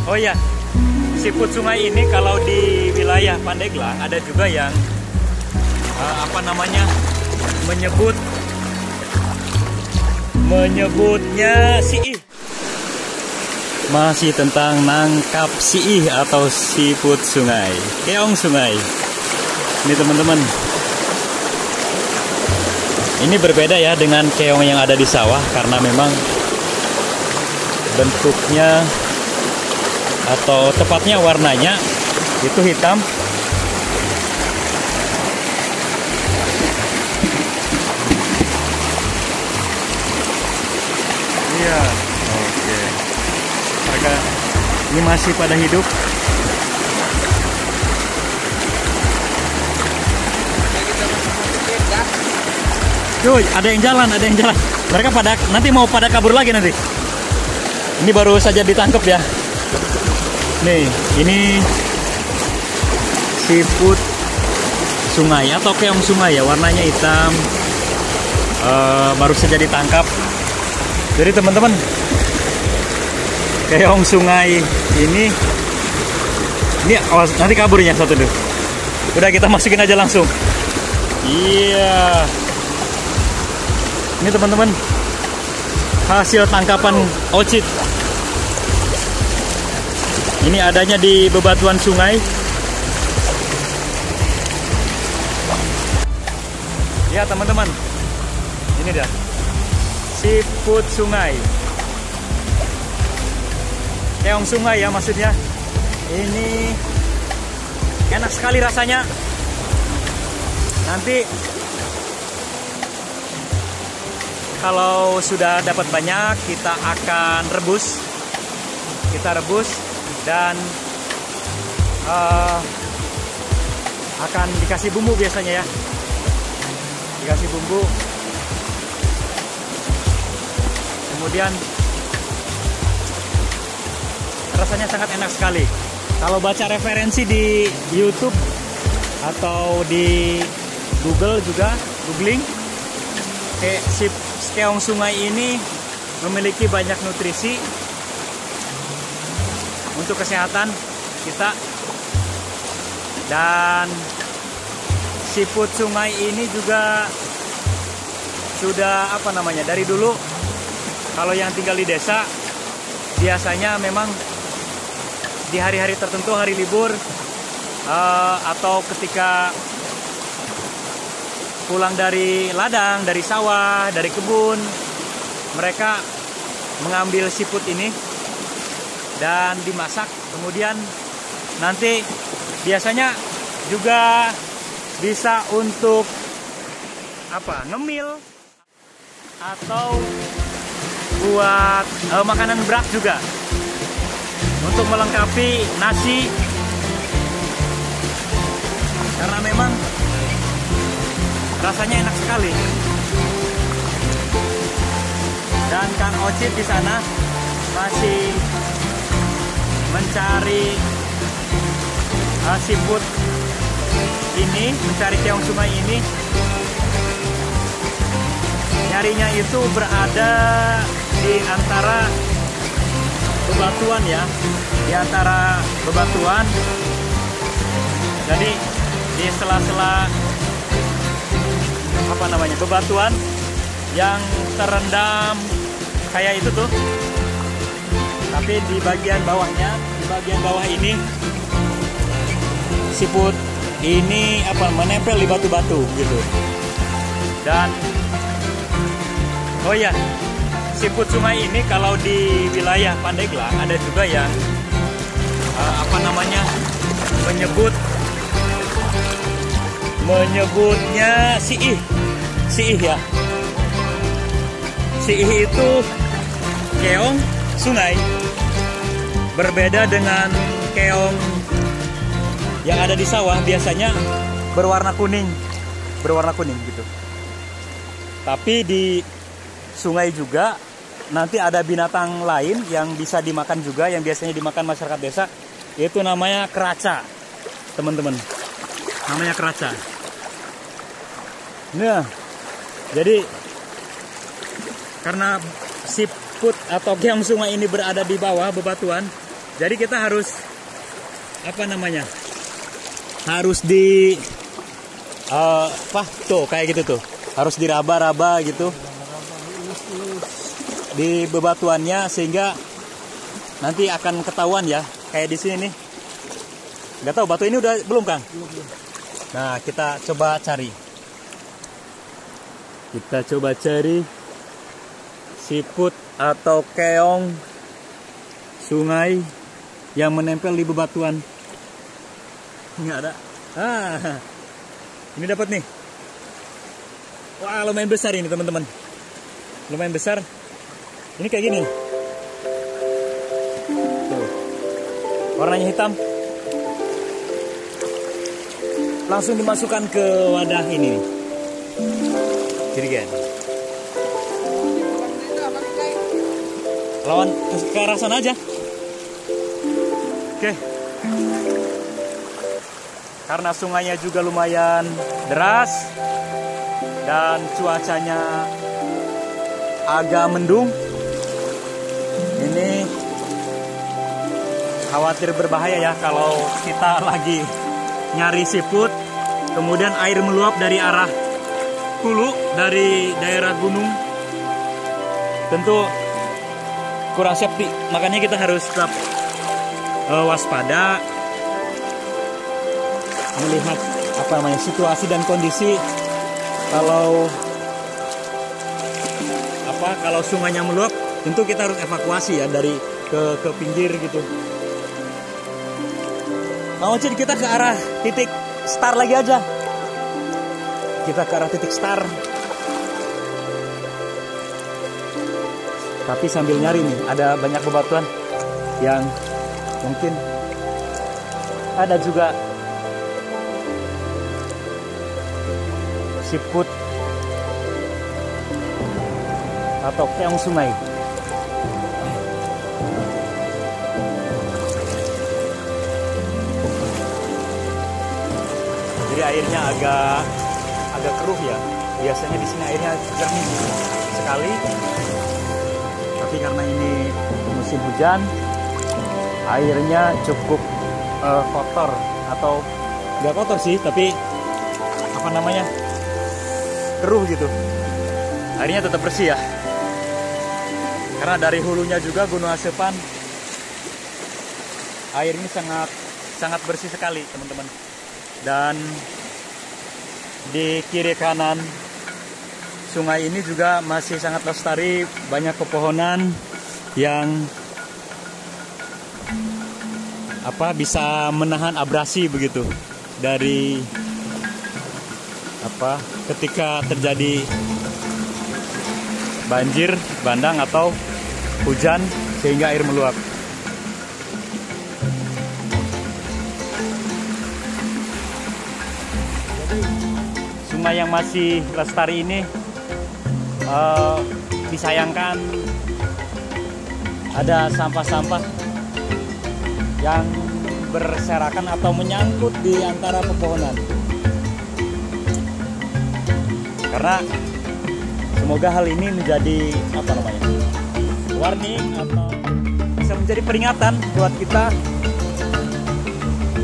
Oh iya, siput sungai ini kalau di wilayah Pandeglang ada juga yang menyebutnya siih. Masih tentang nangkap siih atau siput sungai, keong sungai. Ini teman-teman, ini berbeda ya dengan keong yang ada di sawah karena memang bentuknya atau tepatnya warnanya itu hitam. Iya, oke. Mereka ini masih pada hidup. Cuy, ada yang jalan. Mereka nanti mau pada kabur lagi nanti. Ini baru saja ditangkap ya. Nih, ini siput sungai atau keong sungai ya, warnanya hitam. Baru saja ditangkap. Jadi teman-teman, keong sungai ini awas nanti kaburnya satu dulu. Udah kita masukin aja langsung. Iya. Ini teman-teman, hasil tangkapan ocit. Ini adanya di bebatuan sungai. Ya teman-teman, ini dia siput sungai, keong sungai ya maksudnya. Ini enak sekali rasanya. Nanti kalau sudah dapat banyak, kita akan rebus. Dan akan dikasih bumbu biasanya ya. Dikasih bumbu. Kemudian rasanya sangat enak sekali. Kalau baca referensi di YouTube atau di Google juga, googling, keong sungai ini memiliki banyak nutrisi untuk kesehatan kita. Dan siput sungai ini juga sudah dari dulu, kalau yang tinggal di desa biasanya memang di hari-hari tertentu, hari libur atau ketika pulang dari ladang, dari sawah, dari kebun, mereka mengambil siput ini dan dimasak. Kemudian nanti biasanya juga bisa untuk ngemil atau buat makanan berat juga, untuk melengkapi nasi, karena memang rasanya enak sekali. Dan Kang Ocit di sana masih mencari siput ini, mencari keong sungai ini. Nyarinya itu berada di antara bebatuan ya, di antara bebatuan. Jadi di sela-sela bebatuan yang terendam kayak itu tuh. Tapi di bagian bawahnya, di bagian bawah ini siput ini menempel di batu-batu gitu. Dan oh ya, siput sungai ini kalau di wilayah Pandeglang ada juga yang menyebutnya siih ya. Siih itu keong sungai, berbeda dengan keong yang ada di sawah, biasanya berwarna kuning gitu. Tapi di sungai juga nanti ada binatang lain yang bisa dimakan juga, yang biasanya dimakan masyarakat desa, yaitu namanya keraca, teman-teman. Namanya keraca. Nah, jadi karena siput atau keong sungai ini berada di bawah bebatuan, Jadi kita harus apa namanya? Harus di tuh kayak gitu tuh. Harus diraba-raba gitu. Di bebatuannya sehingga nanti akan ketahuan ya. Kayak di sini nih. Nggak tahu batu ini udah belum, Kang? Belum. Nah, kita coba cari. Kita coba cari siput atau keong sungai yang menempel di bebatuan. Nggak ada. Ini dapat nih. Wah, lumayan besar ini, teman-teman. Lumayan besar. Ini kayak gini. Tuh. Warnanya hitam. Langsung dimasukkan ke wadah ini. Jirigen. Lawan ke arah sana aja. Oke. Karena sungainya juga lumayan deras dan cuacanya agak mendung. Ini khawatir berbahaya ya kalau kita lagi nyari siput, kemudian air meluap dari arah hulu, dari daerah gunung. Tentu kurang safety, makanya kita harus tetap waspada, melihat apa namanya situasi dan kondisi. Kalau sungainya meluap, tentu kita harus evakuasi ya dari ke pinggir gitu. Mau kita ke arah titik start lagi aja. Kita ke arah titik start. Tapi sambil nyari nih, ada banyak bebatuan yang mungkin ada juga siput atau keong sungai. Jadi airnya agak keruh ya. Biasanya di sini airnya jernih sekali. Tapi karena ini musim hujan, airnya cukup kotor, atau nggak kotor sih, tapi apa namanya, keruh gitu. Airnya tetap bersih ya. Karena dari hulunya juga Gunung Asepan, air ini sangat bersih sekali, teman-teman. Dan di kiri kanan sungai ini juga masih sangat lestari, banyak pepohonan yang bisa menahan abrasi begitu dari ketika terjadi banjir bandang atau hujan sehingga air meluap. Sungai yang masih lestari ini disayangkan ada sampah-sampah yang berserakan atau menyangkut di antara pepohonan. Karena semoga hal ini menjadi warning atau bisa menjadi peringatan buat kita.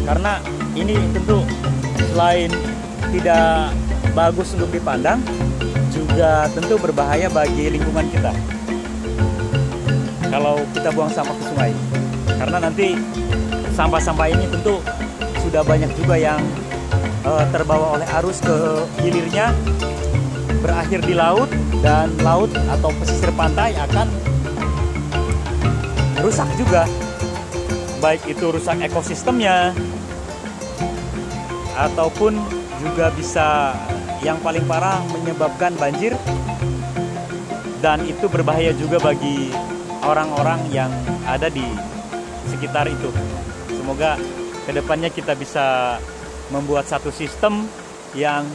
Karena ini tentu selain tidak bagus untuk dipandang, juga tentu berbahaya bagi lingkungan kita kalau kita buang sampah ke sungai. Karena nanti sampah-sampah ini tentu sudah banyak juga yang terbawa oleh arus ke hilirnya, berakhir di laut, dan laut atau pesisir pantai akan rusak juga. Baik itu rusak ekosistemnya, ataupun juga bisa yang paling parah menyebabkan banjir, dan itu berbahaya juga bagi orang-orang yang ada di sekitar itu. Semoga kedepannya kita bisa membuat satu sistem yang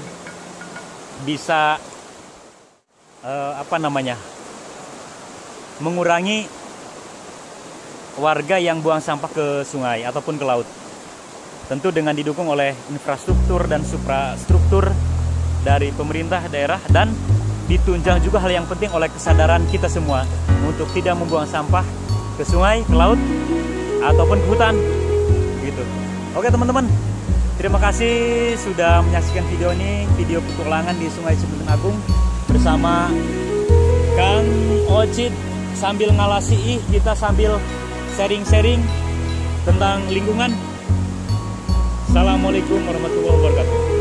bisa mengurangi warga yang buang sampah ke sungai ataupun ke laut. Tentu dengan didukung oleh infrastruktur dan suprastruktur dari pemerintah daerah, dan ditunjang juga hal yang penting oleh kesadaran kita semua untuk tidak membuang sampah ke sungai, ke laut, ataupun ke hutan gitu. Oke teman-teman, terima kasih sudah menyaksikan video ini, video petualangan di Sungai Cibutung Agung bersama Kang Ocit. Sambil ngalasi kita sambil sharing-sharing tentang lingkungan. Assalamualaikum warahmatullahi wabarakatuh.